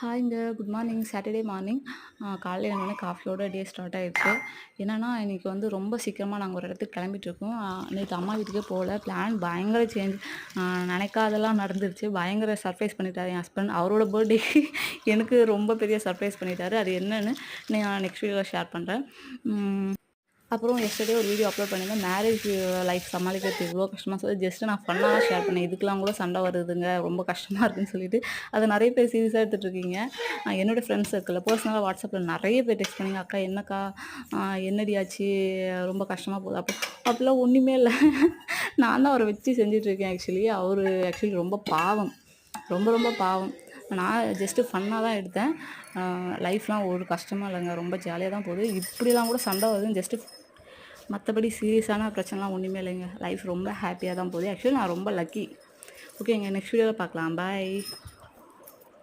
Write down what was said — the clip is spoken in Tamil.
ஹாய்ங்க. Good morning. Saturday morning. காலையில எழுந்தோனே காஃபியோட டே ஸ்டார்ட் ஆயிடுச்சு. என்னன்னா, இன்னைக்கு வந்து ரொம்ப சீக்கிரமா நாங்க ஒரு இடத்துக்கு கிளம்பிட்டுருக்கோம். நேத்து அம்மா வீட்டுக்கே போல. பிளான் பயங்கர சேஞ்ச். நினைக்காதெல்லாம் நடந்துருச்சு. பயங்கர சர்ப்ரைஸ் பண்ணிட்டாரு என் ஹஸ்பண்ட். அவரோட பர்த்டேக்கு எனக்கு ரொம்ப பெரிய சர்ப்ரைஸ் பண்ணிட்டாரு. அது என்னன்னு நான் நெக்ஸ்ட் வீடியோல ஷேர் பண்றேன். ம். அப்புறம் எஸ்டர்டே ஒரு வீடியோ அப்லோட் பண்ணியிருந்தேன். மேரேஜ் லைஃப் சமாளிக்கிறது இவ்வளோ கஷ்டமா சொல்லி ஜஸ்ட் நான் ஃபன்னா தான் ஷேர் பண்ணேன். இதுக்கெல்லாம் கூட சண்டை வருதுங்க. ரொம்ப கஷ்டமா இருக்குன்னு சொல்லிட்டு. அத நெறைய பேர் சீரியஸா எடுத்துட்டு இருக்கீங்க. என்னோட ஃப்ரெண்ட்ஸ் சர்க்கிள்ல பர்சனலா வாட்ஸ்அப்ல நெறைய பேர் டெக்ஸ்ட் பண்ணீங்க. "அக்கா என்னக்கா? என்னடி ஆச்சு? ரொம்ப கஷ்டமா போகுதா?" அப்படிலாம் ஒண்ணுமே இல்ல. நான் தான் அவர வச்சு செஞ்சுட்டு இருக்கேன் ஆக்சுவலி. அவரு ஆக்சுவலி ரொம்ப பாவம். ரொம்ப ரொம்ப பாவம். நான் ஜஸ்ட்டு ஃபன்னா தான் எடுத்தேன். லைஃப்லாம் ஒரு கஷ்டமும் இல்லங்க. ரொம்ப ஜாலியா தான் போகுது. இப்படிலாம் கூட சண்டை வருதுன்னு ஜஸ்ட்டு மத்தபடி சீரியஸான பிரச்சனைலாம் ஒண்ணுமே இல்லைங்க. லைஃப் ரொம்ப ஹேப்பியா தான் போகுது. ஆக்சுவலி நான் ரொம்ப லக்கி. ஓகேங்க. நெக்ஸ்ட் வீடியோல பார்க்கலாம். பாய்.